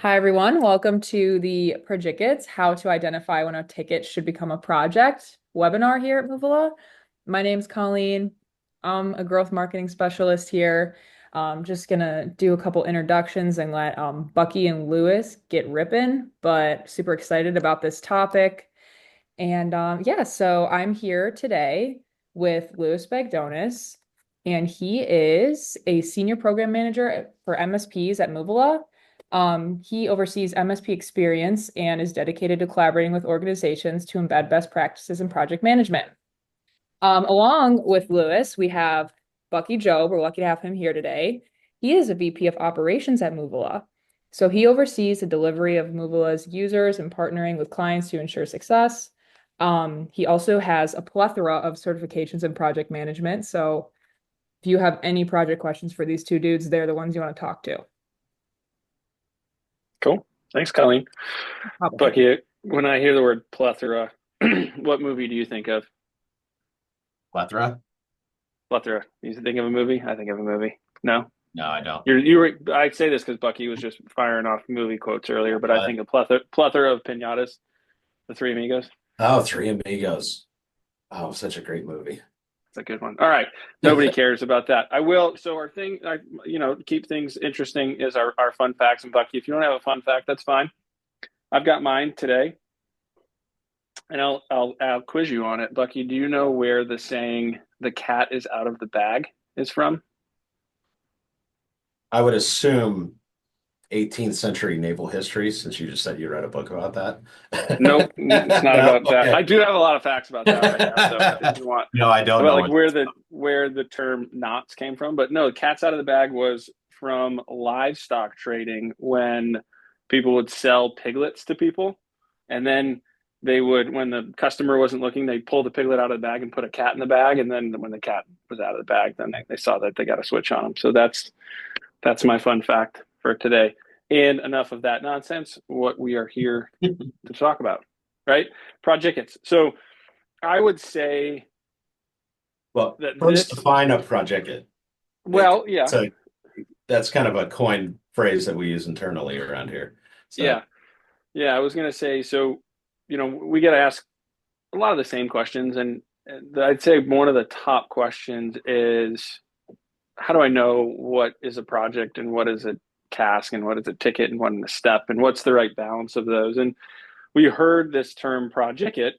Hi, everyone. Welcome to the Projickets, How to Identify When a Ticket Should Become a Project webinar here at Moovila. My name's Colleen. I'm a growth marketing specialist here. Just gonna do a couple introductions and let Bucky and Louis get ripping, but super excited about this topic. And yeah, so I'm here today with Louis Bagdonas, and he is a senior program manager for MSPs at Moovila. He oversees MSP experience and is dedicated to collaborating with organizations to embed best practices in project management. Along with Louis, we have Bucky Jobe. We're lucky to have him here today. He is a VP of operations at Moovila. So he oversees the delivery of Moovila's users and partnering with clients to ensure success. He also has a plethora of certifications in project management. So if you have any project questions for these two dudes, they're the ones you want to talk to. Cool. Thanks, Colleen. Probably. Bucky, when I hear the word plethora, what movie do you think of? Plethora? Plethora. You think of a movie? I think of a movie. No? No, I don't. I say this because Bucky was just firing off movie quotes earlier, but I What? think of plethora of pinatas, the Three Amigos. Oh, Three Amigos. Oh, such a great movie. It's a good one. All right. Nobody cares about that. I will. So our thing, keep things interesting is our fun facts. And Bucky, if you don't have a fun fact, that's fine. I've got mine today. And I'll quiz you on it. Bucky, do you know where the saying "the cat is out of the bag" is from? I would assume 18th century naval history, since you just said you read a book about that. Nope, it's not No, about that. okay. I do have a lot of facts about that right now. So if you want No, I don't about know like what. where the term "knots" came from, but no, "cat's out of the bag" was from livestock trading when people would sell piglets to people, and then they would, when the customer wasn't looking, they'd pull the piglet out of the bag and put a cat in the bag, and then when the cat was out of the bag, then they saw that they got a switch on them. So that's my fun fact for today. And enough of that nonsense. What we are here to talk about, right? Projickets. So I would say Well, that first this, define a Projicket. well, yeah, So that's kind of a coined phrase that we use internally around here. So yeah, yeah. I was gonna say, so we get asked a lot of the same questions, and I'd say one of the top questions is, how do I know what is a project and what is a task and what is a ticket and what is a step and what's the right balance of those? And we heard this term Projicket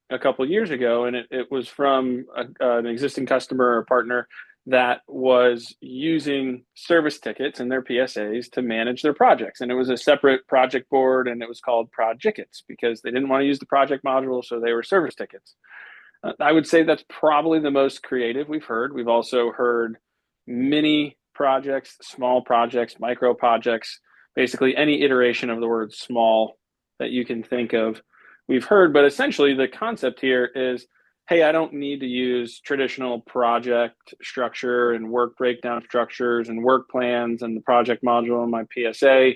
a couple of years ago, and it was from an existing customer or partner that was using service tickets and their PSAs to manage their projects. And it was a separate project board, and it was called Projickets because they didn't want to use the project module, so they were service tickets. I would say that's probably the most creative we've heard. We've also heard mini projects, small projects, micro projects, basically any iteration of the word small that you can think of, we've heard. But essentially, the concept here is, hey, I don't need to use traditional project structure and work breakdown structures and work plans and the project module in my PSA.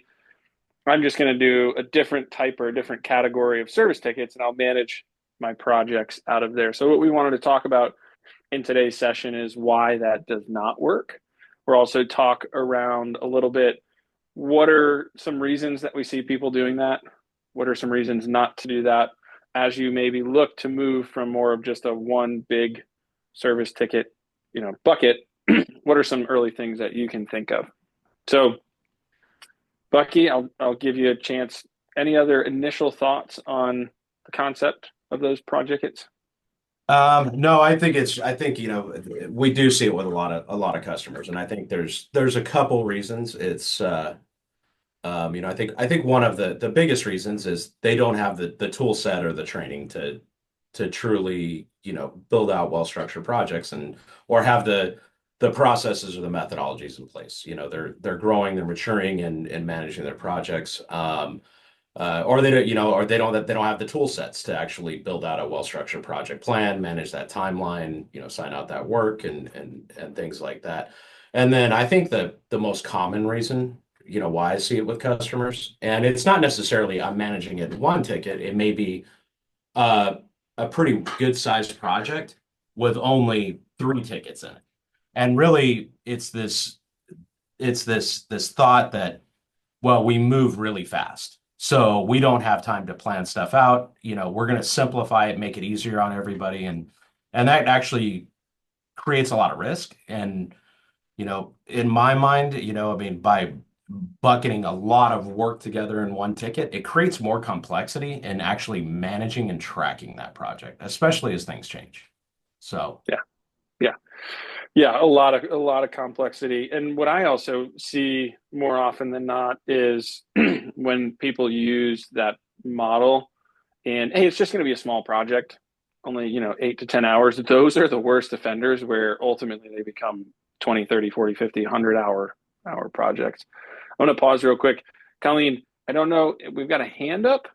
I'm just going to do a different type or a different category of service tickets, and I'll manage my projects out of there. So what we wanted to talk about in today's session is why that does not work. We'll also talk around a little bit, what are some reasons that we see people doing that? What are some reasons not to do that as you maybe look to move from more of just a one big service ticket, bucket? What are some early things that you can think of? So, Bucky, I'll give you a chance. Any other initial thoughts on the concept of those Projickets? no, I think we do see it with a lot of customers, and I think there's a couple reasons. It's I think one of the biggest reasons is they don't have the tool set or the training to truly, build out well-structured projects or have the processes or the methodologies in place. They're growing, they're maturing and managing their projects. Or they don't, they don't have the tool sets to actually build out a well-structured project plan, manage that timeline, sign out that work and things like that. And then I think the most common reason, why I see it with customers, and it's not necessarily I'm managing it in one ticket. It may be uh, a pretty good sized project with only three tickets in it. And really it's this thought that well, we move really fast. So we don't have time to plan stuff out. We're going to simplify it, make it easier on everybody. And that actually creates a lot of risk. And, in my mind, I mean, by bucketing a lot of work together in one ticket, it creates more complexity in actually managing and tracking that project, especially as things change. So, Yeah. Yeah. Yeah, a lot of complexity. And what I also see more often than not is when people use that model and hey, it's just going to be a small project, only, 8 to 10 hours. Those are the worst offenders where ultimately they become 20, 30, 40, 50, 100 hour projects. I'm going to pause real quick. Colleen, I don't know, we've got a hand up.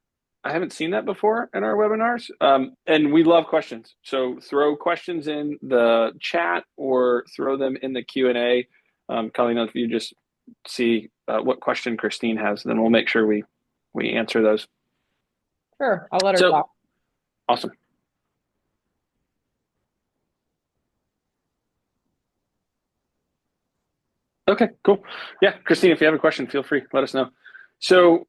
I haven't seen that before in our webinars. And we love questions. So throw questions in the chat or throw them in the Q&A. Colleen, if you just see what question Christine has, then we'll make sure we answer those. Sure, I'll let her So talk. awesome. Okay, cool. Yeah, Christine, if you have a question, feel free, let us know. So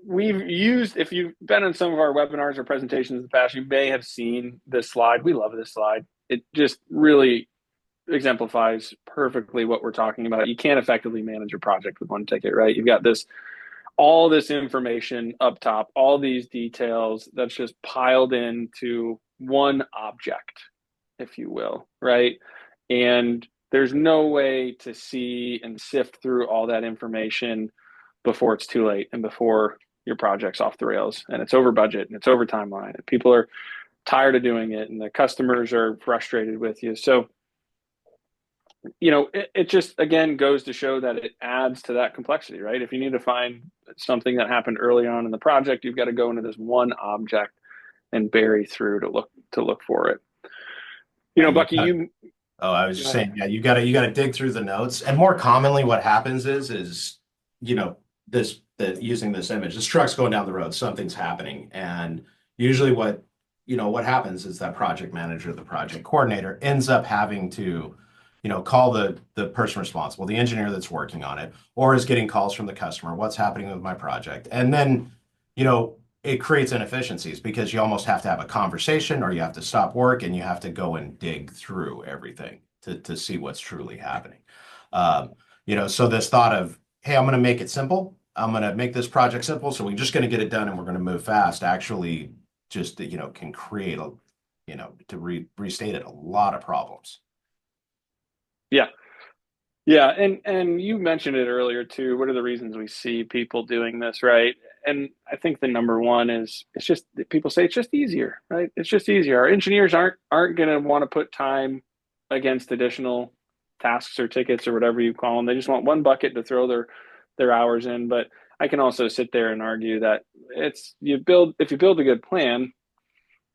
we've used, if you've been in some of our webinars or presentations in the past, you may have seen this slide. We love this slide. It just really exemplifies perfectly what we're talking about. You can't effectively manage a project with one ticket, right? You've got all this information up top, all these details that's just piled into one object, if you will, right? And there's no way to see and sift through all that information before it's too late and before your project's off the rails and it's over budget and it's over timeline and people are tired of doing it and the customers are frustrated with you. So, it just, again, goes to show that it adds to that complexity, right? If you need to find something that happened early on in the project, you've got to go into this one object and bury through to look for it. Bucky, oh, I was go just ahead. saying, yeah, you gotta dig through the notes. And more commonly what happens is, using this image, this truck's going down the road, something's happening. And usually what happens is that project manager, the project coordinator ends up having to, call the person responsible, the engineer that's working on it, or is getting calls from the customer, what's happening with my project. And then, it creates inefficiencies because you almost have to have a conversation or you have to stop work and you have to go and dig through everything to see what's truly happening. So this thought of, hey, I'm going to make it simple. I'm going to make this project simple. So we're just going to get it done and we're going to move fast. Actually, just, can create restate it, a lot of problems. Yeah. Yeah, and you mentioned it earlier too. What are the reasons we see people doing this, right? And I think the number one is it's just people say it's just easier, right? It's just easier. Our engineers aren't going to want to put time against additional tasks or tickets or whatever you call them. They just want one bucket to throw their hours in. But I can also sit there and argue that if you build a good plan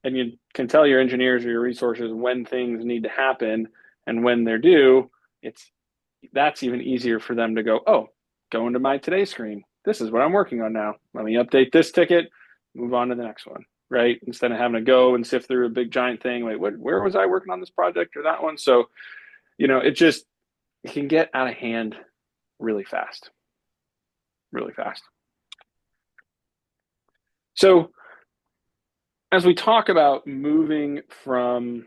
and you can tell your engineers or your resources when things need to happen and when they're due, that's even easier for them to go, oh, go into my today screen. This is what I'm working on now. Let me update this ticket, move on to the next one, right? Instead of having to go and sift through a big giant thing, like, where was I working on this project or that one? So, it can get out of hand really fast, really fast. So as we talk about moving from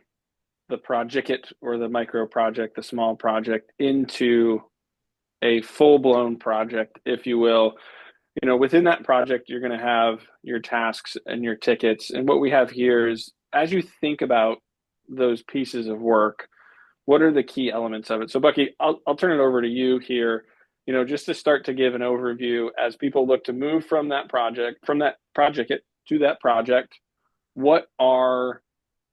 the Projicket or the micro project, the small project, into a full-blown project, if you will, within that project, you're going to have your tasks and your tickets. And what we have here is, as you think about those pieces of work, what are the key elements of it? So Bucky, I'll turn it over to you here, just to start to give an overview as people look to move from that project to that project. What are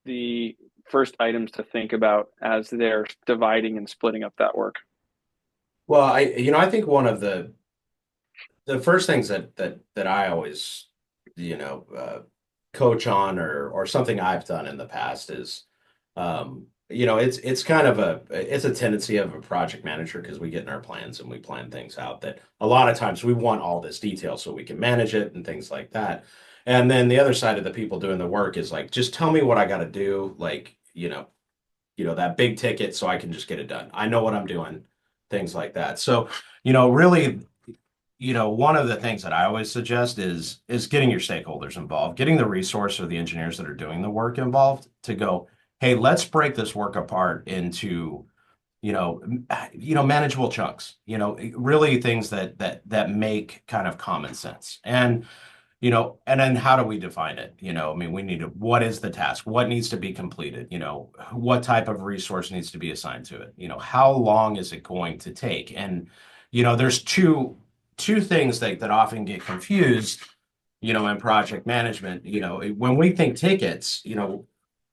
the first items to think about as they're dividing and splitting up that work? Well, I think one of the first things that I always, coach on or something I've done in the past is, it's kind of it's a tendency of a project manager because we get in our plans and we plan things out that a lot of times we want all this detail so we can manage it and things like that. And then the other side of the people doing the work is like, just tell me what I got to do. Like, that big ticket so I can just get it done. I know what I'm doing, things like that. So, really, one of the things that I always suggest is getting your stakeholders involved, getting the resource or the engineers that are doing the work involved to go, hey, let's break this work apart into, manageable chunks, really things that make kind of common sense. And then how do we define it? I mean, we need to, what is the task? What needs to be completed? What type of resource needs to be assigned to it? How long is it going to take? And, there's two things that often get confused, in project management. When we think tickets,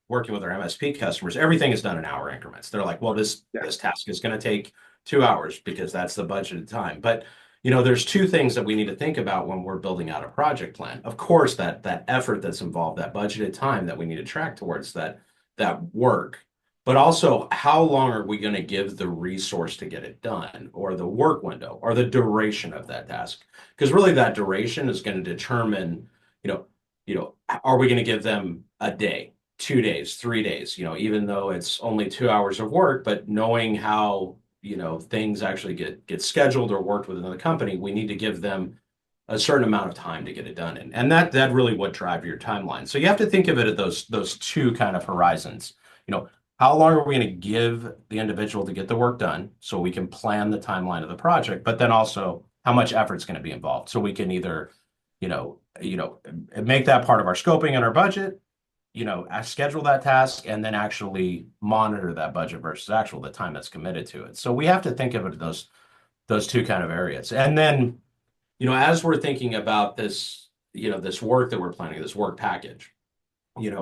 working with our MSP customers, everything is done in hour increments. They're like, well, this task is going to take 2 hours because that's the budgeted time. But there's two things that we need to think about when we're building out a project plan. Of course, that effort that's involved, that budgeted time that we need to track towards that work, but also how long are we going to give the resource to get it done, or the work window, or the duration of that task? Because really, that duration is going to determine, are we going to give them a day, 2 days, 3 days? Even though it's only 2 hours of work, but knowing how things actually get scheduled or worked within the company, we need to give them a certain amount of time to get it done in. And that really would drive your timeline. So you have to think of it at those two kind of horizons. How long are we going to give the individual to get the work done so we can plan the timeline of the project, but then also how much effort is going to be involved so we can either, make that part of our scoping and our budget, schedule that task and then actually monitor that budget versus the time that's committed to it. So we have to think of it those two kind of areas. And then, as we're thinking about this, this work that we're planning, this work package,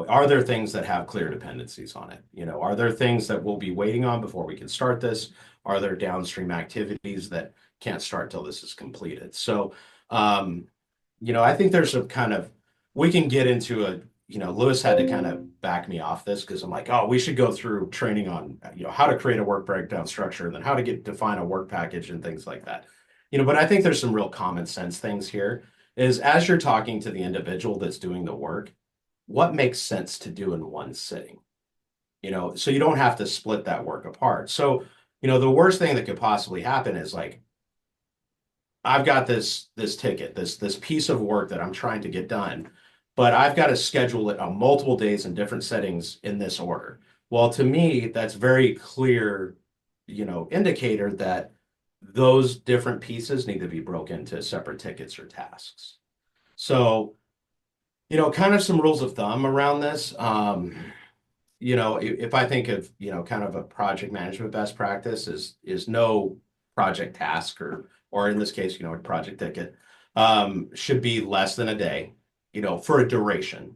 are there things that have clear dependencies on it? Are there things that we'll be waiting on before we can start this? Are there downstream activities that can't start till this is completed? So, I think there's a kind of, we can get into a, Louis had to kind of back me off this because I'm like, oh, we should go through training on, how to create a work breakdown structure and then how to define a work package and things like that. But I think there's some real common sense things here is as you're talking to the individual that's doing the work, what makes sense to do in one sitting? So you don't have to split that work apart. So, the worst thing that could possibly happen is like, I've got this ticket, this piece of work that I'm trying to get done, but I've got to schedule it on multiple days in different settings in this order. Well, to me, that's very clear, indicator that those different pieces need to be broken into separate tickets or tasks. So, kind of some rules of thumb around this. If I think of, kind of a project management best practice is no project task or in this case, a project ticket should be less than a day, for a duration,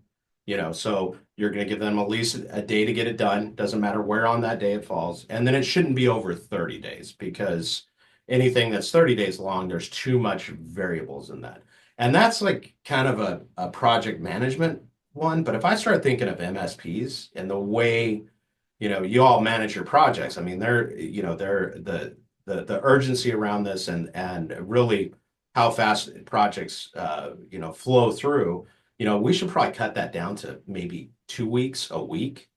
so you're going to give them at least a day to get it done. Doesn't matter where on that day it falls. And then it shouldn't be over 30 days because anything that's 30 days long, there's too much variables in that. And that's like kind of a project management one. But if I start thinking of MSPs and the way, you all manage your projects, I mean, they're the urgency around this and really how fast projects, flow through, we should probably cut that down to maybe 2 weeks, a week.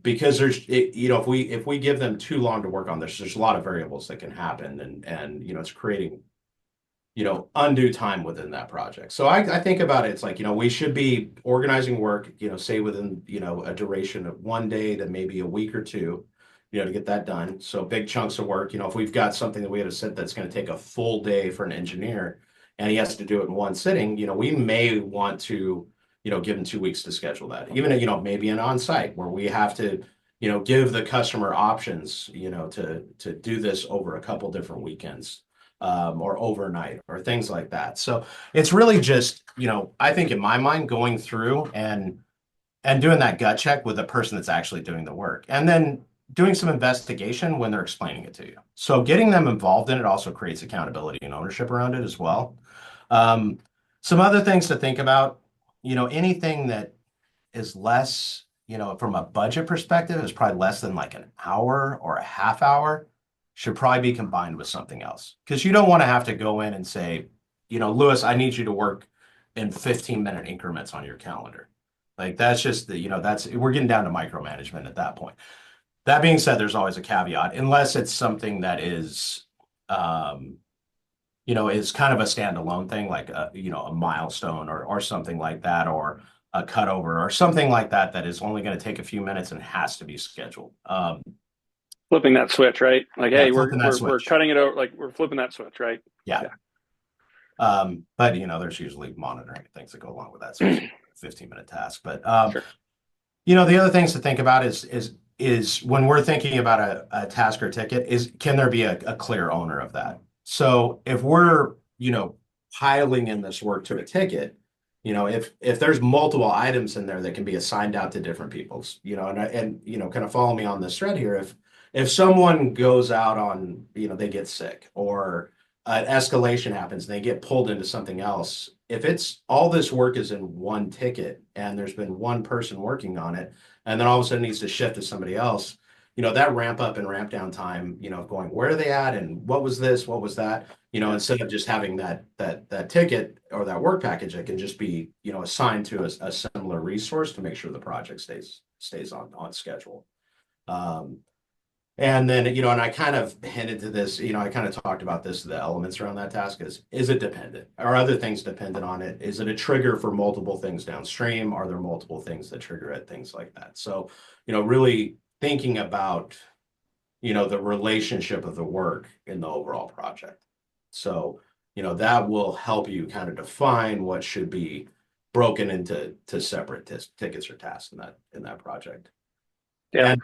Because if we give them too long to work on this, there's a lot of variables that can happen and it's creating, undue time within that project. So I think about it, it's like, we should be organizing work, say within, a duration of 1 day to maybe a week or two, to get that done. So big chunks of work, if we've got something that we have to sit that's going to take a full day for an engineer and he has to do it in one sitting, we may want to, give him 2 weeks to schedule that. Even, maybe an on-site where we have to, give the customer options, to do this over a couple different weekends, or overnight or things like that. So it's really just, I think in my mind, going through and doing that gut check with the person that's actually doing the work. And then doing some investigation when they're explaining it to you. So getting them involved in it also creates accountability and ownership around it as well. Some other things to think about, anything that is less, from a budget perspective, is probably less than like an hour or a half hour should probably be combined with something else. Because you don't want to have to go in and say, Louis, I need you to work in 15-minute increments on your calendar. Like that's just we're getting down to micromanagement at that point. That being said, there's always a caveat, unless it's something that is, is kind of a standalone thing, like a milestone or something like that, or a cutover or something like that that is only going to take a few minutes and has to be scheduled. Flipping that switch, right? Like, Yeah, hey, flipping that we're switch. cutting it over, like we're flipping that switch, right? Yeah. Yeah. But there's usually monitoring things that go along with that. So it's a 15-minute task. But Sure. the other things to think about is when we're thinking about a task or ticket, is can there be a clear owner of that? So if we're, piling in this work to a ticket, if there's multiple items in there that can be assigned out to different people's, and kind of follow me on this thread here. If someone goes out on, they get sick, or an escalation happens and they get pulled into something else, if it's all this work is in one ticket and there's been one person working on it, and then all of a sudden needs to shift to somebody else, that ramp up and ramp down time, going, where are they at and what was this, what was that, instead of just having that ticket or that work package that can just be, assigned to a similar resource to make sure the project stays on schedule. And then, and I kind of hinted to this, I kind of talked about this, the elements around that task is it dependent? Are other things dependent on it? Is it a trigger for multiple things downstream? Are there multiple things that trigger it? Things like that. So, really thinking about, the relationship of the work in the overall project. So, that will help you kind of define what should be broken into separate tickets or tasks in that project. Yeah. And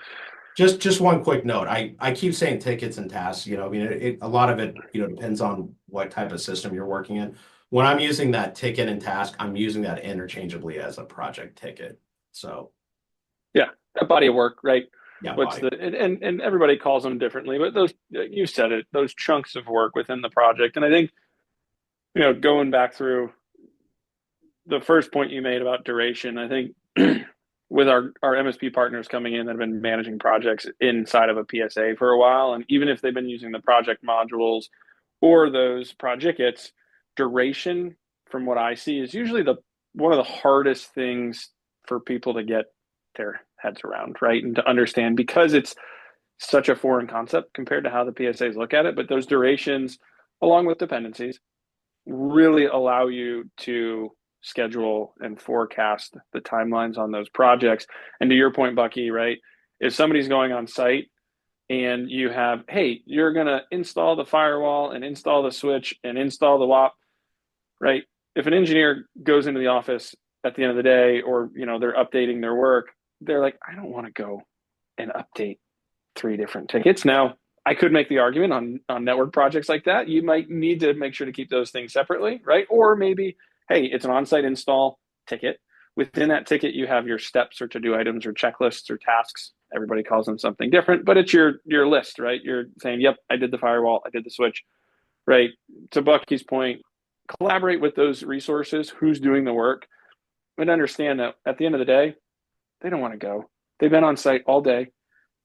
just one quick note. I keep saying tickets and tasks, a lot of it, depends on what type of system you're working in. When I'm using that ticket and task, I'm using that interchangeably as a project ticket. So yeah, a body of work, right? Yeah, What's the and everybody calls them differently, but those, you said it, those chunks of work within the project. And I think, going back through the first point you made about duration, I think with our MSP partners coming in that have been managing projects inside of a PSA for a while, and even if they've been using the project modules or those Projickets, duration, from what I see, is usually one of the hardest things for people to get their heads around, right? And to understand, because it's such a foreign concept compared to how the PSAs look at it. But those durations, along with dependencies, really allow you to schedule and forecast the timelines on those projects. And to your point, Bucky, right? If somebody's going on site and you have, hey, you're going to install the firewall and install the switch and install the WAP, right? If an engineer goes into the office at the end of the day, or, they're updating their work, they're like, I don't want to go and update 3 different tickets. Now, I could make the argument on network projects like that, you might need to make sure to keep those things separately, right? Or maybe, hey, it's an on-site install ticket. Within that ticket, you have your steps or to-do items or checklists or tasks. Everybody calls them something different, but it's your list, right? You're saying, yep, I did the firewall, I did the switch, right? To Bucky's point, collaborate with those resources, who's doing the work, and understand that at the end of the day, they don't want to go. They've been on site all day.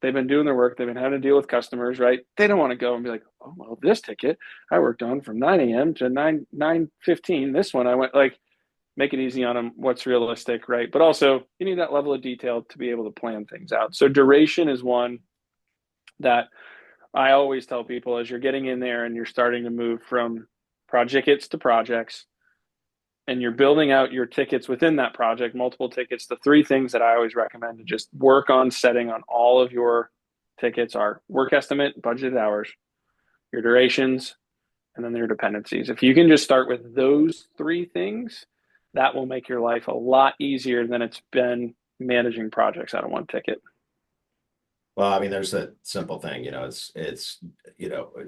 They've been doing their work. They've been having to deal with customers, right? They don't want to go and be like, oh, well, this ticket I worked on from 9 a.m. to 9:15. This one I went, like, make it easy on them. What's realistic, right? But also, you need that level of detail to be able to plan things out. So duration is one that I always tell people as you're getting in there and you're starting to move from Projickets to projects, and you're building out your tickets within that project, multiple tickets, the 3 things that I always recommend to just work on setting on all of your tickets are work estimate, budgeted hours, your durations, and then your dependencies. If you can just start with those 3 things, that will make your life a lot easier than it's been managing projects out of one ticket. Well, I mean, there's a simple thing, it's,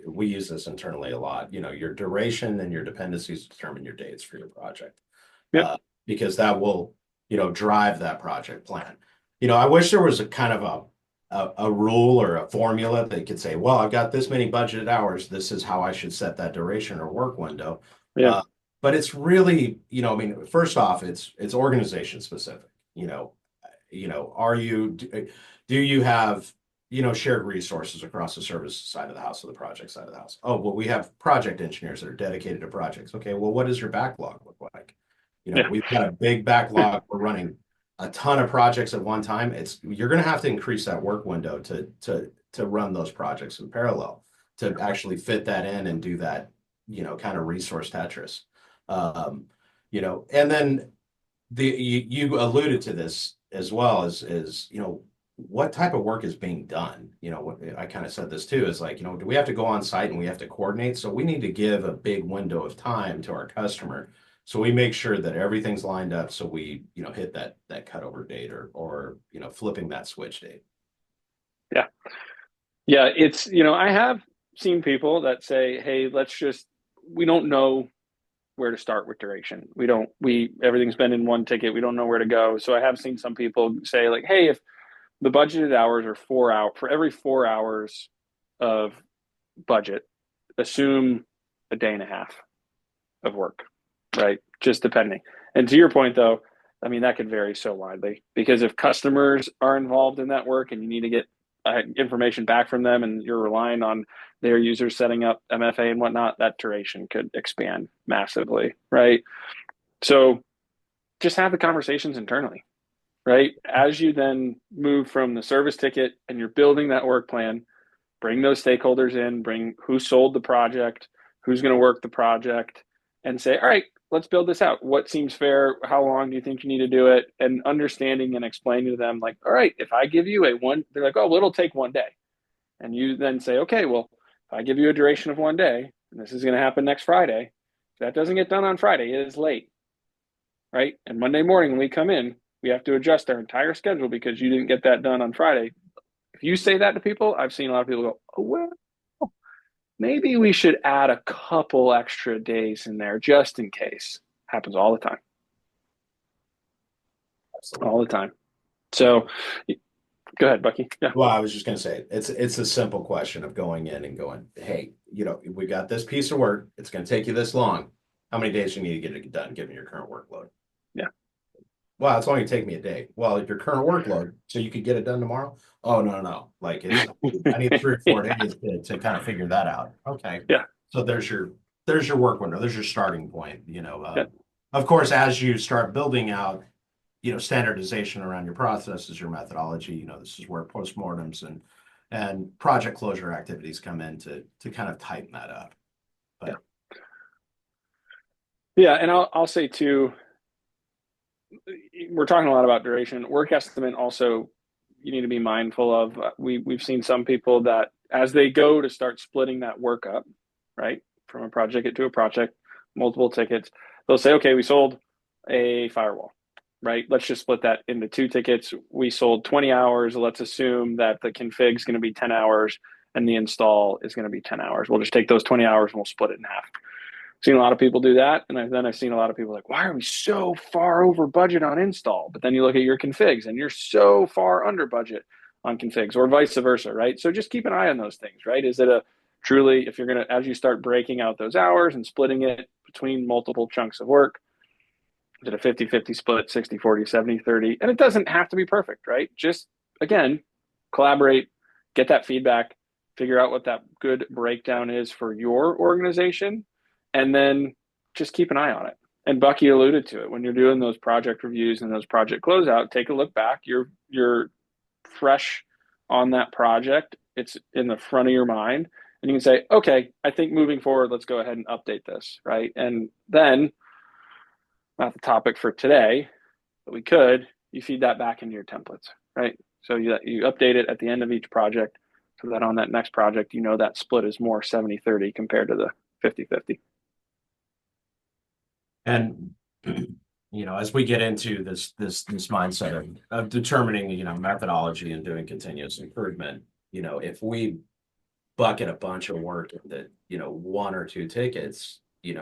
we use this internally a lot, your duration and your dependencies determine your dates for your project. Yep. Because that will, drive that project plan. I wish there was a kind of a rule or a formula that could say, well, I've got this many budgeted hours. This is how I should set that duration or work window. Yeah. But it's really, I mean, first off, it's organization specific. Are you, do you have, shared resources across the service side of the house or the project side of the house? Oh, well, we have project engineers that are dedicated to projects. Okay, well, what does your backlog look like? We've got a big backlog. We're running a ton of projects at one time. You're going to have to increase that work window to run those projects in parallel, to actually fit that in and do that, kind of resource Tetris. And then you alluded to this as well as what type of work is being done. I kind of said this too, is like, do we have to go on site and we have to coordinate? So we need to give a big window of time to our customer. So we make sure that everything's lined up. So we, hit that cutover date or flipping that switch date. Yeah. Yeah. It's, I have seen people that say, hey, we don't know where to start with duration. Everything's been in one ticket. We don't know where to go. So I have seen some people say like, hey, if the budgeted hours are 4 hours, for every 4 hours of budget, assume a day and a half of work, right? Just depending. And to your point though, I mean, that could vary so widely, because if customers are involved in that work and you need to get information back from them and you're relying on their users setting up MFA and whatnot, that duration could expand massively, right? So just have the conversations internally, right? As you then move from the service ticket and you're building that work plan, bring those stakeholders in, bring who sold the project, who's going to work the project, and say, all right, let's build this out. What seems fair? How long do you think you need to do it? And understanding and explaining to them, like, all right, if I give you they're like, oh, well, it'll take 1 day. And you then say, okay, well, if I give you a duration of 1 day, and this is going to happen next Friday, if that doesn't get done on Friday, it is late, right? And Monday morning when we come in, we have to adjust our entire schedule because you didn't get that done on Friday. If you say that to people, I've seen a lot of people go, oh, well, maybe we should add a couple extra days in there just in case. Happens all the time. Absolutely. All the time. So go ahead, Bucky. Yeah. Well, I was just going to say, it's a simple question of going in and going, hey, we got this piece of work. It's going to take you this long. How many days do you need to get it done given your current workload? Yeah. Well, it's only going to take me a day. Well, your current workload, so you could get it done tomorrow? Oh, no. Like I need 3 or 4 days to kind of figure that out. Okay. Yeah. So there's your work window. There's your starting point. Of course, as you start building out, standardization around your processes, your methodology, this is where postmortems and project closure activities come in to kind of tighten that up. But yeah, and I'll say too, we're talking a lot about duration. Work estimate also, you need to be mindful of. We've seen some people that as they go to start splitting that work up, right, from a project to a project, multiple tickets, they'll say, okay, we sold a firewall, right? Let's just split that into 2 tickets. We sold 20 hours. Let's assume that the config is going to be 10 hours and the install is going to be 10 hours. We'll just take those 20 hours and we'll split it in half. Seen a lot of people do that, and then I've seen a lot of people like, why are we so far over budget on install? But then you look at your configs and you're so far under budget on configs, or vice versa, right? So just keep an eye on those things, right? Is it truly, if you're going to, as you start breaking out those hours and splitting it between multiple chunks of work, is it a 50-50 split, 60-40, 70-30? And it doesn't have to be perfect, right? Just, again, collaborate, get that feedback, figure out what that good breakdown is for your organization, and then just keep an eye on it. And Bucky alluded to it. When you're doing those project reviews and those project closeout, take a look back. You're fresh on that project. It's in the front of your mind. And you can say, okay, I think moving forward, let's go ahead and update this, right? And then, not the topic for today, but you feed that back into your templates, right? So you update it at the end of each project so that on that next project, that split is more 70-30 compared to the 50-50. And as we get into this mindset of determining methodology and doing continuous improvement, if we bucket a bunch of work into 1 or 2 tickets,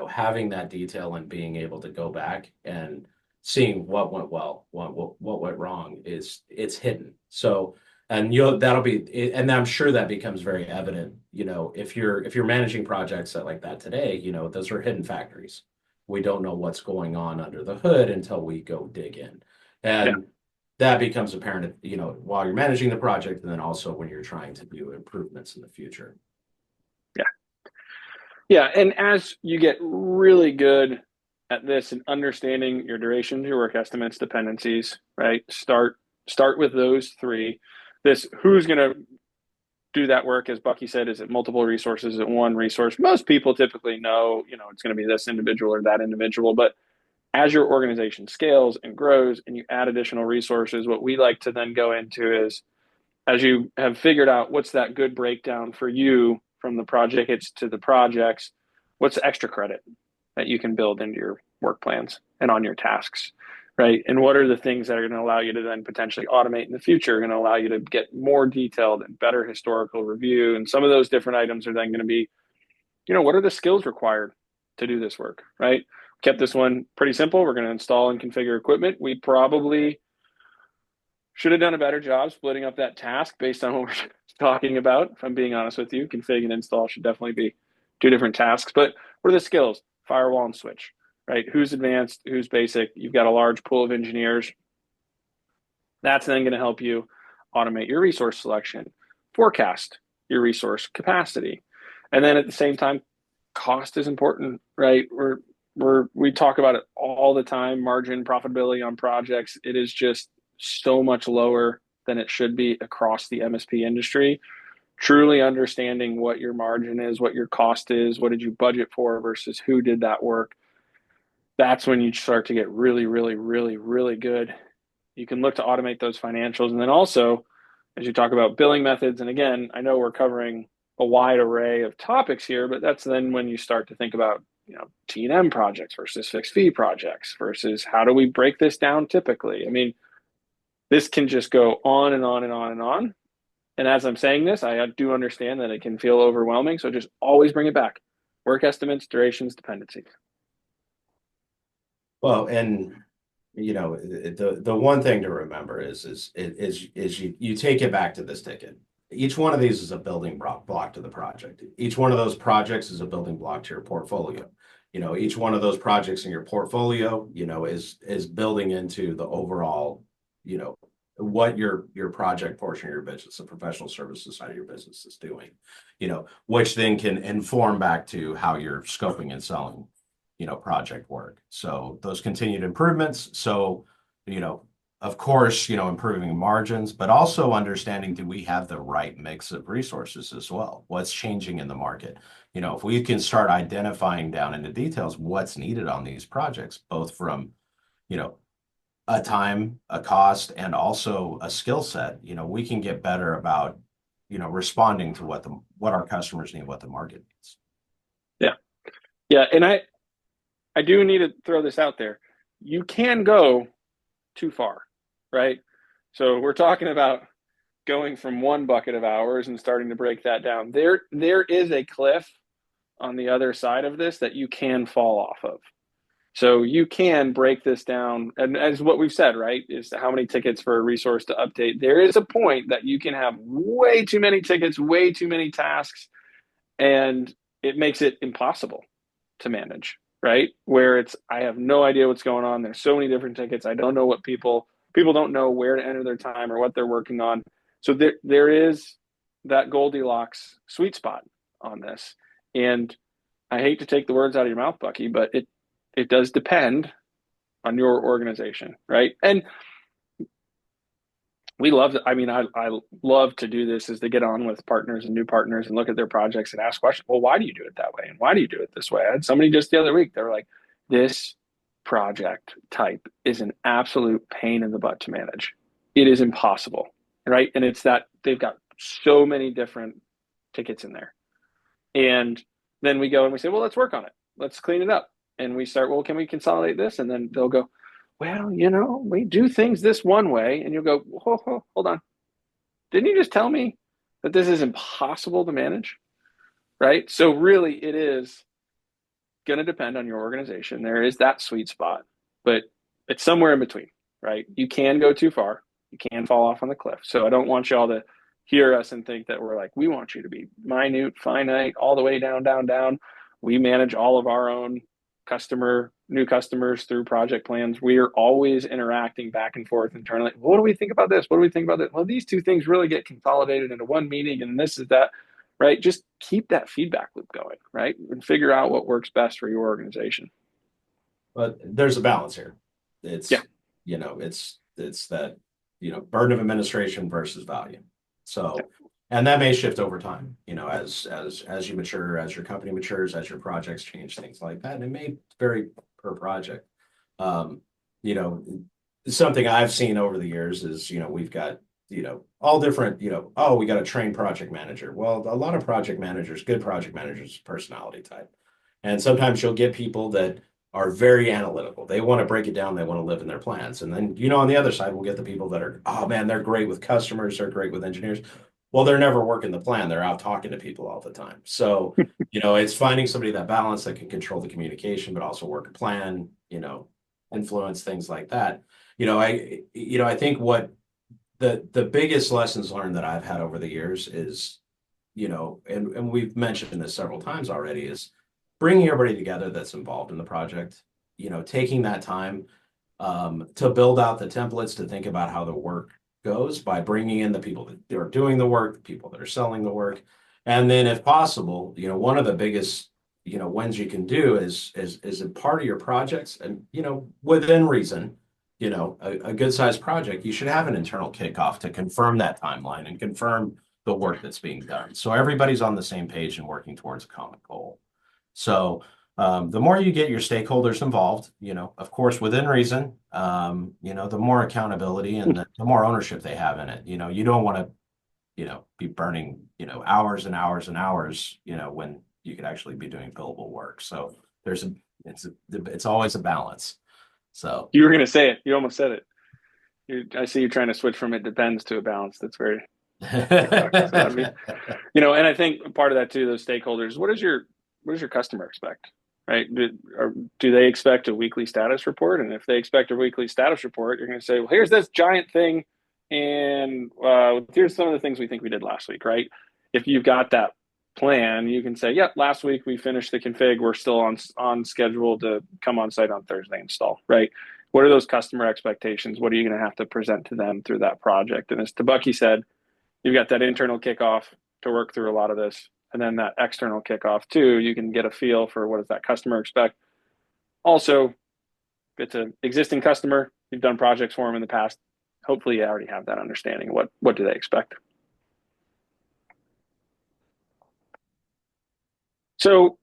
having that detail and being able to go back and seeing what went well, what went wrong, it's hidden. So and that'll be, and I'm sure that becomes very evident if you're managing projects like that today, those are hidden factories. We don't know what's going on under the hood until we go dig in. And that becomes apparent, while you're managing the project, and then also when you're trying to do improvements in the future. Yeah. Yeah. And as you get really good at this and understanding your durations, your work estimates, dependencies, right? Start with those 3. This who's going to do that work, as Bucky said? Is it multiple resources? Is it one resource? Most people typically know, it's going to be this individual or that individual. But as your organization scales and grows and you add additional resources, what we like to then go into is, as you have figured out what's that good breakdown for you from the Projickets to the projects, what's the extra credit that you can build into your work plans and on your tasks, right? And what are the things that are going to allow you to then potentially automate in the future, going to allow you to get more detailed and better historical review? And some of those different items are then going to be, what are the skills required to do this work, right? Kept this one pretty simple. We're going to install and configure equipment. We probably should have done a better job splitting up that task based on what we're talking about. If I'm being honest with you, config and install should definitely be two different tasks. But what are the skills? Firewall and switch, right? Who's advanced? Who's basic? You've got a large pool of engineers. That's then going to help you automate your resource selection, forecast your resource capacity. And then at the same time, cost is important, right? We talk about it all the time, margin, profitability on projects. It is just so much lower than it should be across the MSP industry. Truly understanding what your margin is, what your cost is, what did you budget for versus who did that work. That's when you start to get really, really, really, really good. You can look to automate those financials. And then also, as you talk about billing methods, and again, I know we're covering a wide array of topics here, but that's then when you start to think about, T&M projects versus fixed fee projects versus how do we break this down typically? I mean, this can just go on and on and on and on. And as I'm saying this, I do understand that it can feel overwhelming. So just always bring it back. Work estimates, durations, dependencies. Well, and the one thing to remember is you take it back to this ticket. Each one of these is a building block to the project. Each one of those projects is a building block to your portfolio. Each one of those projects in your portfolio, is building into the overall, what your project portion of your business, the professional services side of your business is doing, which then can inform back to how you're scoping and selling, project work. So those continued improvements. So, of course, improving margins, but also understanding, do we have the right mix of resources as well? What's changing in the market? If we can start identifying down into details what's needed on these projects, both from, a time, a cost, and also a skill set, we can get better about, responding to what our customers need, what the market needs. Yeah. Yeah. And I do need to throw this out there. You can go too far, right? So we're talking about going from one bucket of hours and starting to break that down. There is a cliff on the other side of this that you can fall off of. So you can break this down. And as what we've said, right, is how many tickets for a resource to update. There is a point that you can have way too many tickets, way too many tasks, and it makes it impossible to manage, right? Where I have no idea what's going on. There's so many different tickets. I don't know what people don't know where to enter their time or what they're working on. So there is that Goldilocks sweet spot on this. And I hate to take the words out of your mouth, Bucky, but it does depend on your organization, right? And we love I love to do this, is to get on with partners and new partners and look at their projects and ask questions. Well, why do you do it that way? And why do you do it this way? I had somebody just the other week, they were like, this project type is an absolute pain in the butt to manage. It is impossible, right? And it's that they've got so many different tickets in there. And then we go and we say, well, let's work on it. Let's clean it up. And we start, well, can we consolidate this? And then they'll go, well, we do things this one way. And you'll go, hold on. Didn't you just tell me that this is impossible to manage? Right? So really it is going to depend on your organization. There is that sweet spot, but it's somewhere in between, right? You can go too far. You can fall off on the cliff. So I don't want y'all to hear us and think that we're like, we want you to be minute, finite, all the way down, down, down. We manage all of our own new customers through project plans. We are always interacting back and forth internally. What do we think about this? What do we think about that? Well, these two things really get consolidated into one meeting, and this is that, right? Just keep that feedback loop going, right? And figure out what works best for your organization. But there's a balance here. It's, yeah. It's that, burden of administration versus value. So, And that may shift over time, as you mature, as your company matures, as your projects change, things like that. And it may vary per project. Um, you know, Something I've seen over the years is, we've got, all different, oh, we got a trained project manager. Well, a lot of project managers, good project managers, personality type. And sometimes you'll get people that are very analytical. They want to break it down. They want to live in their plans. And then, on the other side, we'll get the people that are, oh man, they're great with customers. They're great with engineers. Well, they're never working the plan. They're out talking to people all the time. So, it's finding somebody that balance that can control the communication, but also work a plan, influence things like that. I think what the biggest lessons learned that I've had over the years is, and we've mentioned this several times already, is bringing everybody together that's involved in the project, taking that time to build out the templates, to think about how the work goes by bringing in the people that are doing the work, the people that are selling the work. And then if possible, one of the biggest, wins you can do is a part of your projects and, within reason, a good sized project, you should have an internal kickoff to confirm that timeline and confirm the work that's being done. So everybody's on the same page and working towards a common goal. So the more you get your stakeholders involved, of course, within reason, the more accountability and the more ownership they have in it. You don't want to, be burning, hours and hours and hours, when you could actually be doing billable work. So it's always a balance. So You were going to say it. You almost said it. I see you trying to switch from it depends to a balance. That's very, I mean, and I think part of that too, those stakeholders, what does your customer expect? Right? Do they expect a weekly status report? And if they expect a weekly status report, you're going to say, well, here's this giant thing, and here's some of the things we think we did last week, right? If you've got that plan, you can say, yep, last week we finished the config. We're still on schedule to come on site on Thursday install, right? What are those customer expectations? What are you going to have to present to them through that project? And as Bucky said, you've got that internal kickoff to work through a lot of this. And then that external kickoff too, you can get a feel for what does that customer expect. Also, if it's an existing customer, you've done projects for them in the past, hopefully you already have that understanding. What do they expect? So,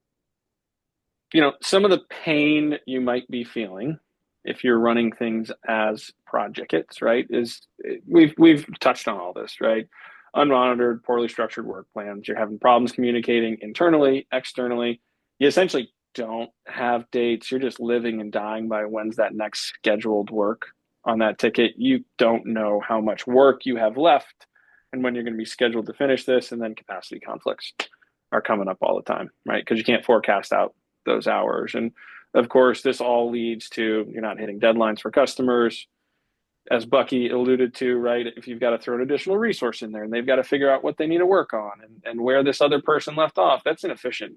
some of the pain you might be feeling if you're running things as Projickets, right, is we've touched on all this, right? Unmonitored, poorly structured work plans. You're having problems communicating internally, externally. You essentially don't have dates. You're just living and dying by when's that next scheduled work on that ticket. You don't know how much work you have left and when you're going to be scheduled to finish this. And then capacity conflicts are coming up all the time, right? Because you can't forecast out those hours. And of course, this all leads to you're not hitting deadlines for customers. As Bucky alluded to, right? If you've got to throw an additional resource in there and they've got to figure out what they need to work on and where this other person left off, that's inefficient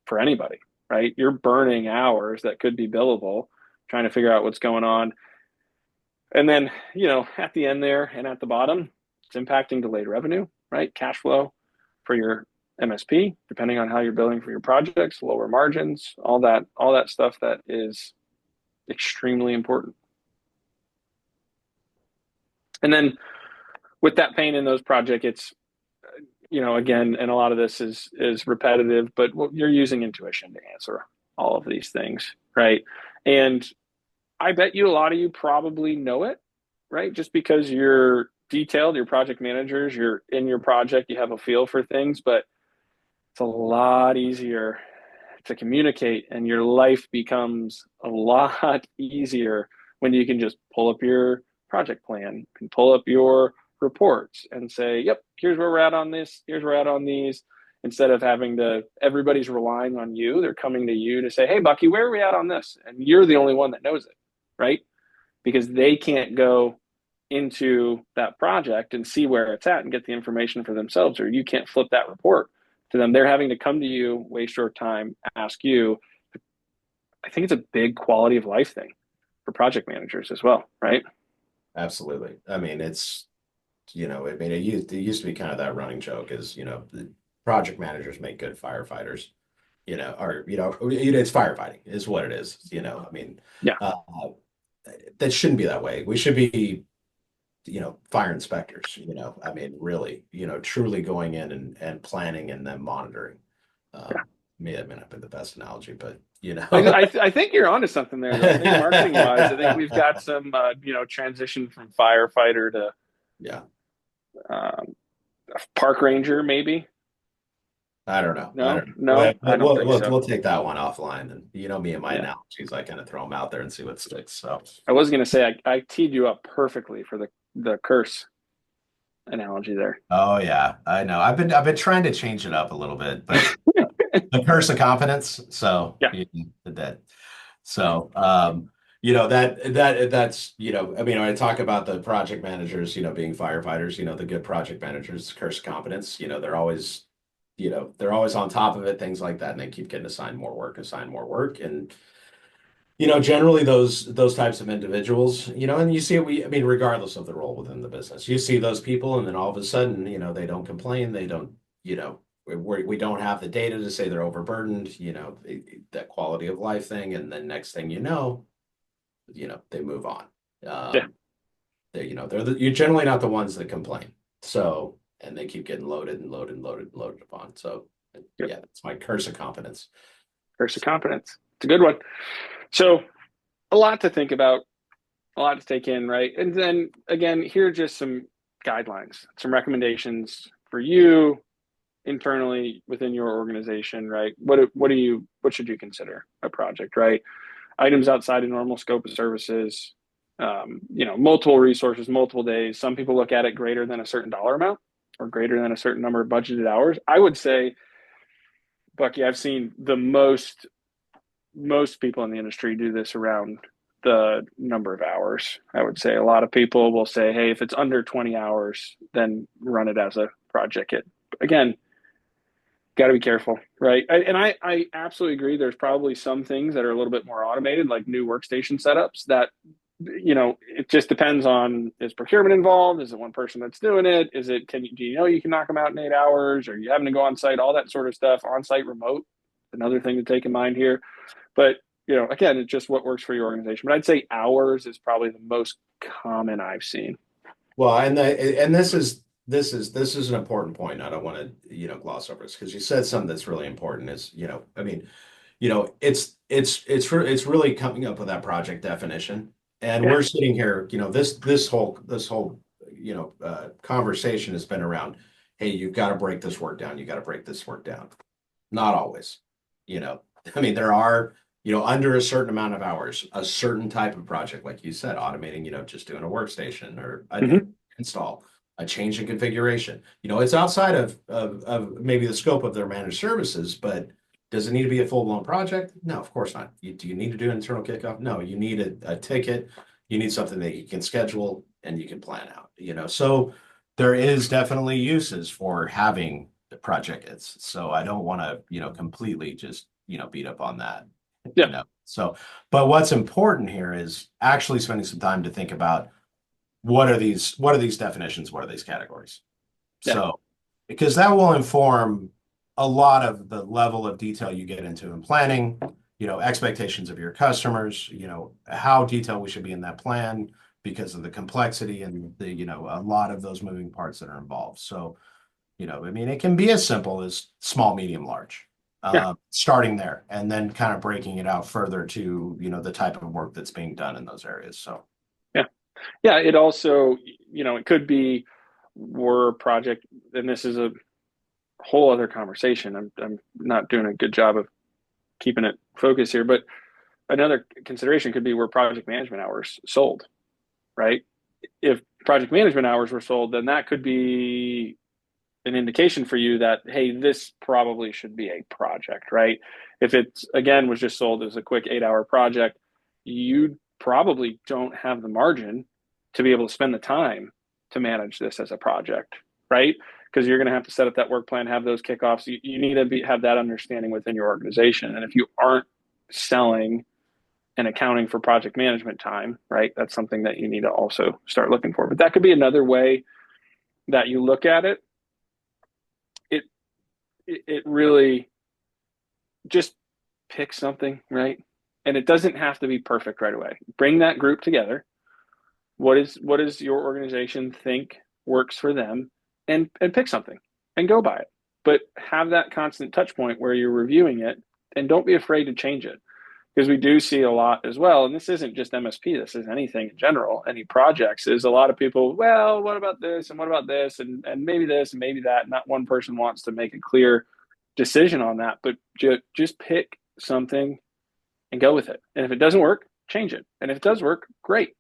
for anybody, right? You're burning hours that could be billable trying to figure out what's going on. And then, at the end there and at the bottom, it's impacting delayed revenue, right? Cash flow for your MSP, depending on how you're billing for your projects, lower margins, all that stuff that is extremely important. And then with that pain in those projects, it's, again, and a lot of this is repetitive, but you're using intuition to answer all of these things, right? And I bet you a lot of you probably know it, right? Just because you're detailed, you're project managers, you're in your project, you have a feel for things, but it's a lot easier to communicate and your life becomes a lot easier when you can just pull up your project plan and pull up your reports and say, yep, here's where we're at on this, here's where we're at on these, instead of having to, everybody's relying on you. They're coming to you to say, hey, Bucky, where are we at on this? And you're the only one that knows it, right? Because they can't go into that project and see where it's at and get the information for themselves, or you can't flip that report to them. They're having to come to you, waste your time, ask you. I think it's a big quality of life thing for project managers as well, right? absolutely. I mean, it used to be kind of that running joke is, the project managers make good firefighters, it's firefighting is what it is, I mean, Yeah. that shouldn't be that way. We should be fire inspectors, I mean, really, truly going in and planning and then monitoring. Yeah. May have not been the best analogy, but I think you're onto something there, though. I think marketing wise, I think we've got some transition from firefighter to yeah, park ranger, maybe. I don't know. I No, don't know. no, I don't think so. We'll take that one offline, and me and my Yeah, analogies, I kind of throw them out there and see what sticks. So I was gonna say I teed you up perfectly for the curse analogy there. oh yeah, I know. I've been trying to change it up a little bit, but the curse of competence. So Yeah, the dead. So that's I mean, when I talk about the project managers, being firefighters, the good project managers, curse of competence, they're always on top of it, things like that, and they keep getting assigned more work, and generally those types of individuals, and you see it, I mean, regardless of the role within the business, you see those people, and then all of a sudden, they don't complain, they don't, we don't have the data to say they're overburdened, that quality of life thing, and then next thing they move on. yeah, You're generally not the ones that complain. So, and they keep getting loaded and loaded and loaded and loaded upon. So, yep. yeah, it's my curse of competence. Curse of competence. It's a good one. So, a lot to think about, a lot to take in, right? And then again, here are just some guidelines, some recommendations for you internally within your organization, right? What should you consider a project, right? Items outside of normal scope of services, multiple resources, multiple days. Some people look at it greater than a certain dollar amount or greater than a certain number of budgeted hours. I would say, Bucky, I've seen the most people in the industry do this around the number of hours. I would say a lot of people will say, hey, if it's under 20 hours, then run it as a project. Again, got to be careful, right? I absolutely agree. There's probably some things that are a little bit more automated, like new workstation setups that, it just depends on, is procurement involved? Is it one person that's doing it? Do you can knock them out in 8 hours? Or you having to go on site? All that sort of stuff. On site, remote, another thing to take in mind here. But, again, it's just what works for your organization. But I'd say hours is probably the most common I've seen. Well, and this is an important point. I don't want to, gloss over this, because you said something that's really important is, I mean, it's really coming up with that project definition. And Yeah. we're sitting here, this whole conversation has been around, hey, you've got to break this work down. You got to break this work down. Not always, I mean, there are, under a certain amount of hours, a certain type of project, like you said, automating, just doing a workstation or an install, a change in configuration. It's outside of maybe the scope of their managed services, but does it need to be a full-blown project? No, of course not. Do you need to do an internal kickoff? No, you need a ticket. You need something that you can schedule and you can plan out, So there is definitely uses for having the Projickets. So I don't want to, completely just, beat up on that. Yeah. So, but what's important here is actually spending some time to think about what are these definitions, what are these categories? Yeah. So, because that will inform a lot of the level of detail you get into in planning, expectations of your customers, how detailed we should be in that plan because of the complexity and the, a lot of those moving parts that are involved. So, I mean, it can be as simple as small, medium, large, starting there, and then kind of breaking it out further to, the type of work that's being done in those areas. So, yeah, it also, it could be we're a project, and this is a whole other conversation. I'm not doing a good job of keeping it focused here, but another consideration could be where project management hours sold, right? If project management hours were sold, then that could be an indication for you that, hey, this probably should be a project, right? If it's, again, was just sold as a quick 8-hour project, you probably don't have the margin to be able to spend the time to manage this as a project, right? Because you're going to have to set up that work plan, have those kickoffs. You need to have that understanding within your organization. And if you aren't selling and accounting for project management time, right, that's something that you need to also start looking for. But that could be another way that you look at it. It really, just pick something, right? And it doesn't have to be perfect right away. Bring that group together, what does your organization think works for them, and pick something and go by it. But have that constant touch point where you're reviewing it, and don't be afraid to change it. Because we do see a lot as well, and this isn't just MSP, this is anything in general, any projects, is a lot of people, well, what about this, and what about this, and maybe this, and maybe that. Not one person wants to make a clear decision on that, but just pick something and go with it. And if it doesn't work, change it. And if it does work, great.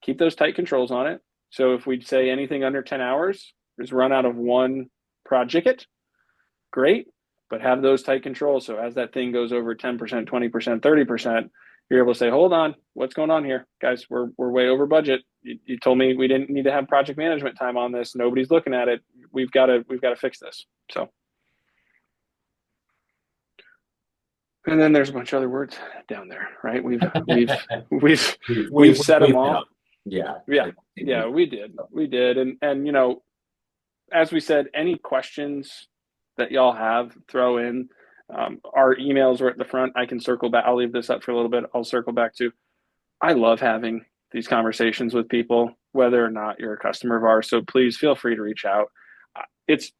Keep those tight controls on it. So if we say anything under 10 hours is run out of one Projicket, great, but have those tight controls. So as that thing goes over 10%, 20%, 30%, you're able to say, hold on, what's going on here? Guys, we're way over budget. You told me we didn't need to have project management time on this. Nobody's looking at it. We've got to fix this. So, and then there's a bunch of other words down there, right? We've said them all. Yeah. We did. And as we said, any questions that y'all have, throw in. Our emails are at the front. I can circle back. I'll leave this up for a little bit. I'll circle back to. I love having these conversations with people, whether or not you're a customer of ours. So please feel free to reach out. It's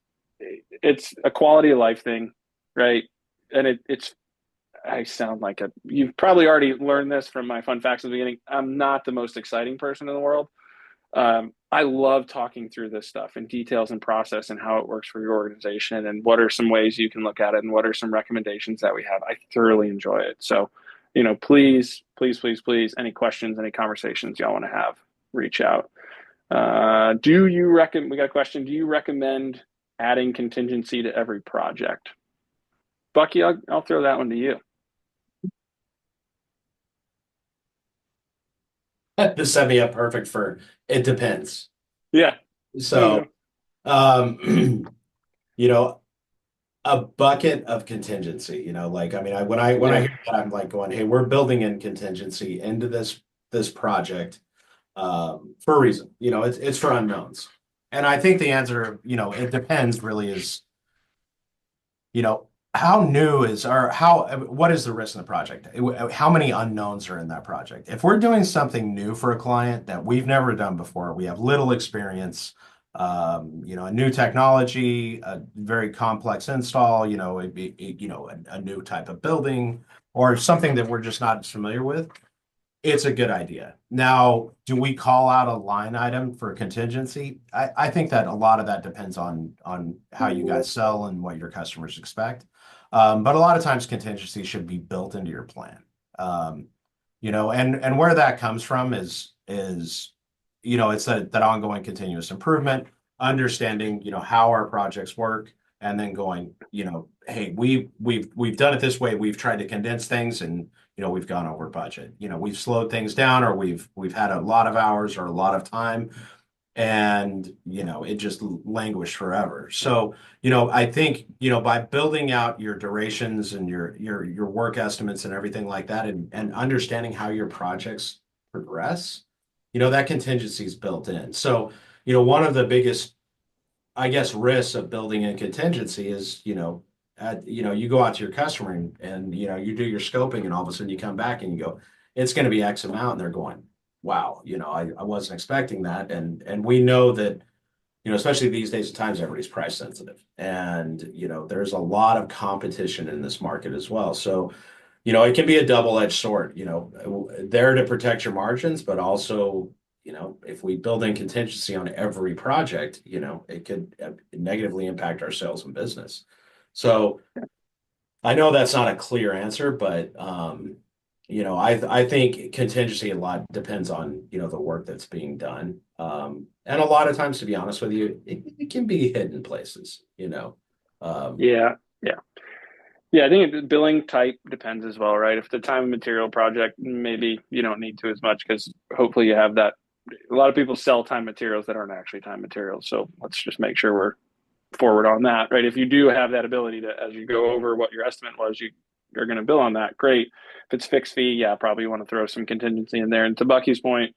a quality of life thing, right? And I sound like you've probably already learned this from my fun facts at the beginning. I'm not the most exciting person in the world. I love talking through this stuff in details and process and how it works for your organization and what are some ways you can look at it and what are some recommendations that we have. I thoroughly enjoy it. So, please, any questions, any conversations y'all want to have, reach out. We got a question. Do you recommend adding contingency to every project? Bucky, I'll throw that one to you. This set me up perfect for it depends. Yeah. So, a bucket of contingency, when I hear that, I'm like going, hey, we're building in contingency into this project for a reason. It's for unknowns. And I think the answer, it depends really is, what is the risk in the project? How many unknowns are in that project? If we're doing something new for a client that we've never done before, we have little experience, a new technology, a very complex install, a new type of building, or something that we're just not familiar with, it's a good idea. Now, do we call out a line item for contingency? I think that a lot of that depends on how you guys sell and what your customers expect. But a lot of times contingency should be built into your plan. And where that comes from is it's that ongoing continuous improvement, understanding, how our projects work, and then going, hey, we've done it this way. We've tried to condense things and, we've gone over budget. We've slowed things down, or we've had a lot of hours or a lot of time, and it just languished forever. So I think by building out your durations and your work estimates and everything like that, and understanding how your projects progress, that contingency is built in. So one of the biggest, I guess, risks of building in contingency is you go out to your customer and you do your scoping, and all of a sudden you come back and you go, it's going to be X amount, and they're going, wow, I wasn't expecting that. And we know that, especially these days of times, everybody's price sensitive. And, there's a lot of competition in this market as well. So, it can be a double-edged sword, there to protect your margins, but also, if we build in contingency on every project, it could negatively impact our sales and business. So I know that's not a clear answer, but, I think contingency a lot depends on, the work that's being done. And a lot of times, to be honest with you, it can be hidden places, Yeah. I think billing type depends as well, right? If the time and material project, maybe you don't need to as much, because hopefully you have that. A lot of people sell time materials that aren't actually time materials. So let's just make sure we're forward on that, right? If you do have that ability to, as you go over what your estimate was, you're going to bill on that, great. If it's fixed fee, probably you want to throw some contingency in there. And to Bucky's point,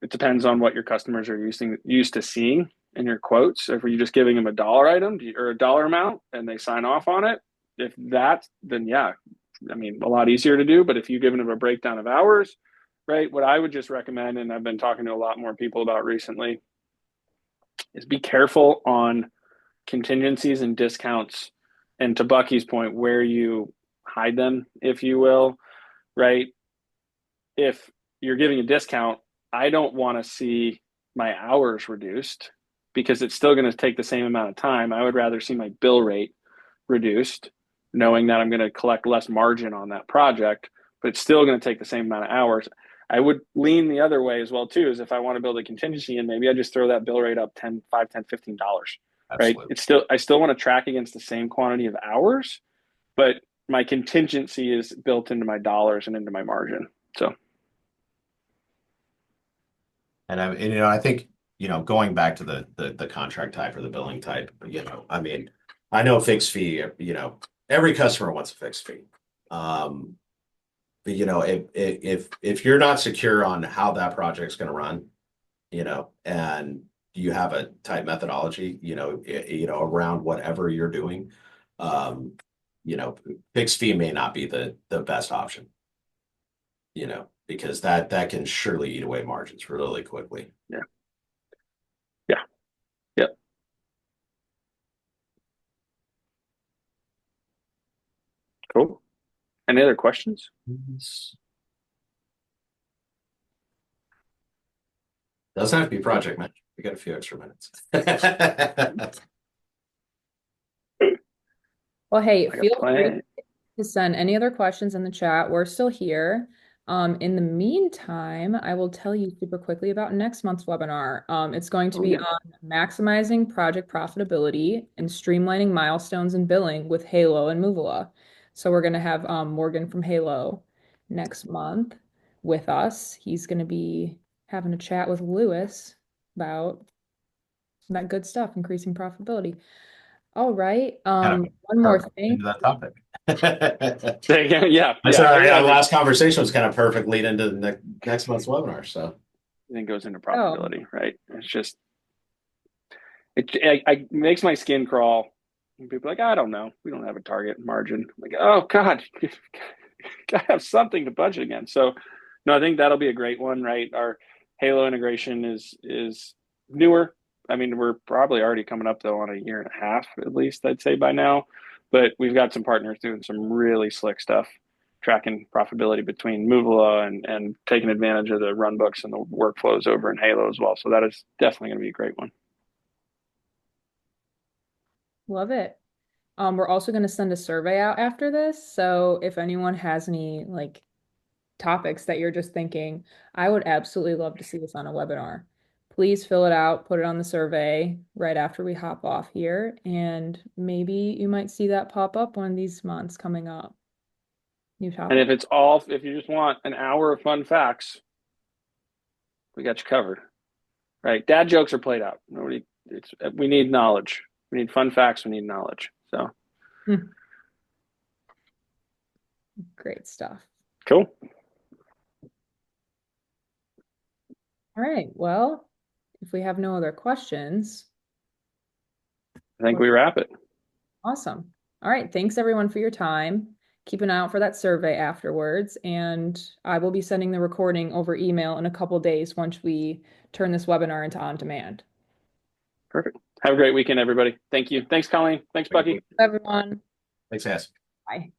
it depends on what your customers are used to seeing in your quotes. If you're just giving them a dollar item or a dollar amount and they sign off on it, then a lot easier to do. But if you're giving them a breakdown of hours, right? What I would just recommend, and I've been talking to a lot more people about recently, is be careful on contingencies and discounts. And to Bucky's point, where you hide them, if you will, right? If you're giving a discount, I don't want to see my hours reduced because it's still going to take the same amount of time. I would rather see my bill rate reduced, knowing that I'm going to collect less margin on that project, but it's still going to take the same amount of hours. I would lean the other way as well too, is if I want to build a contingency and maybe I just throw that bill rate up 10, 5, 10, $15, right? Absolutely. I still want to track against the same quantity of hours, but my contingency is built into my dollars and into my margin. So. And I think, going back to the contract type or the billing type, I mean, I know fixed fee, every customer wants a fixed fee. But if you're not secure on how that project's going to run, and you have a tight methodology, around whatever you're doing, fixed fee may not be the best option, because that can surely eat away margins really quickly. Yeah. Yeah. Yep. Cool. Any other questions? Doesn't have to be project management. We got a few extra minutes. Well, hey, Like a feel free plan. to send any other questions in the chat. We're still here. In the meantime, I will tell you super quickly about next month's webinar. It's going to be on maximizing project profitability and streamlining milestones and billing with Halo and Moovila. So we're going to have Morgan from Halo next month with us. He's going to be having a chat with Louis about that good stuff, increasing profitability. All right. One more thing. Into that topic. Yeah. Our last conversation was kind of perfect lead into the next month's webinar. So it goes into profitability, right? It's just it makes my skin crawl. And people are like, I don't know. We don't have a target margin. I'm like, oh God, you gotta have something to budget against. So no, I think that'll be a great one, right? Our Halo integration is newer. I mean, we're probably already coming up though on a year and a half, at least I'd say by now. But we've got some partners doing some really slick stuff, tracking profitability between Moovila and taking advantage of the run books and the workflows over in Halo as well. So that is definitely going to be a great one. Love it. We're also going to send a survey out after this. So if anyone has any like topics that you're just thinking, I would absolutely love to see this on a webinar. Please fill it out, put it on the survey right after we hop off here, and maybe you might see that pop up one of these months coming up. New topic. And if you just want an hour of fun facts, we got you covered, right? Dad jokes are played out. We need knowledge. We need fun facts. We need knowledge. So great stuff. Cool. All right. Well, if we have no other questions, I think we wrap it. Awesome. All right. Thanks everyone for your time. Keep an eye out for that survey afterwards, and I will be sending the recording over email in a couple days once we turn this webinar into on demand. Perfect. Have a great weekend, everybody. Thank you. Thanks, Colleen. Thanks, Bucky. Everyone. Thanks, Ass. Bye.